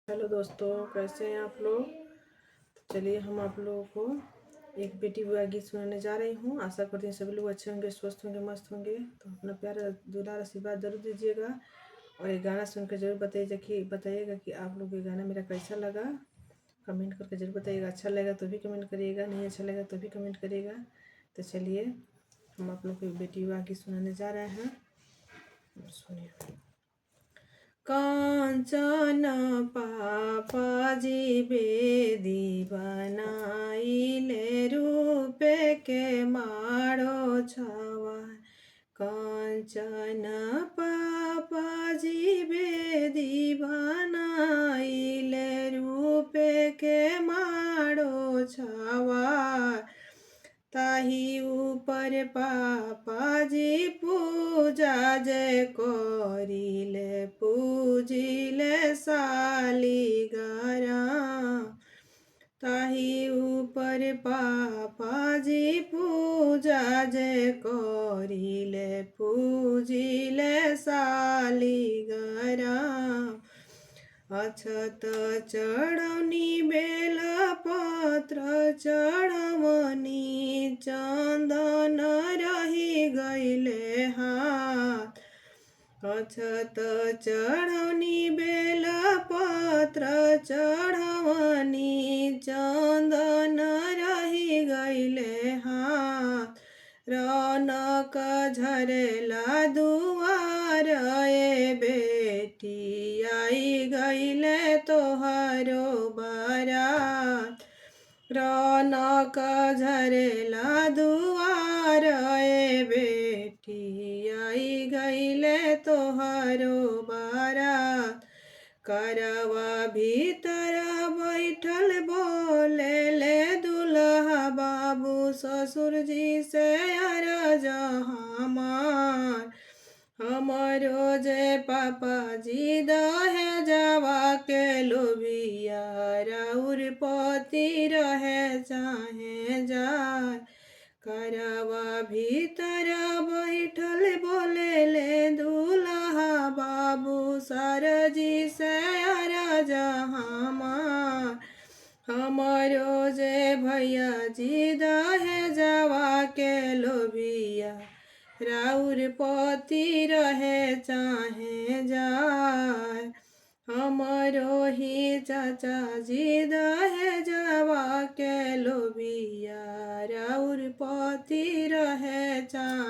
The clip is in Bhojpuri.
हेलो दोस्तों, कैसे हैं आप लोग। तो चलिए हम आप लोगों को एक बेटी बुआ गीत सुनाने जा रही हूँ। आशा करती हैं सभी लोग अच्छे होंगे, स्वस्थ होंगे, मस्त होंगे। तो अपना प्यार दुलार आशीर्वाद जरूर दीजिएगा और ये गाना सुनकर जरूर बताइएगा कि आप लोग ये गाना मेरा कैसा लगा। कमेंट करके जरूर बताइएगा। अच्छा लगेगा तो भी कमेंट करिएगा, नहीं अच्छा लगेगा तो भी कमेंट करिएगा। तो चलिए हम आप लोग को बेटी बुआ गीत सुनाने जा रहे हैं। सुनिए। कांचन पापाजी बेदी बनाइले रूपे के मारो छवा। कांचन पापाजी बेदी बनाइले रूपे के मारो छवा। ताही ऊपर पापाजी पूजा जय करिले पूजिले सालिगरा। ताही ऊपर पापाजी पूजा जय करिले पूजिले सालिगरा। अक्षत चढ़ौनी बेल पत्र चढ़वनी चंदन रही गईले हाथ। अक्षत चढ़ौनी बेल पत्र चढ़वनी चंदन रही गईले हाथ। रौनक झरेला दुआर ए बेटी आई गईले तोहरो बारात। रौनक झरेला दुआर ए बेटी आई गईले तोहरो बारात। करवा भीतर बैठल बोले ले दुल्हा बाबू ससुर जी से अरज हमार। हमरो जे पापाजी दहे जावा के लोभिया राउर पति रहे चाहे जाय। करवा भीतर बैठल बोले ले दुल्हा बाबू सरजी से अरज हमार। हमरो जे भैया जी दहे जावा के लोभिया राउर पति रहे चाहे जाय। हमरो ही चाचा जी दहे जावा के लोभिया राउर पति रहे चाहे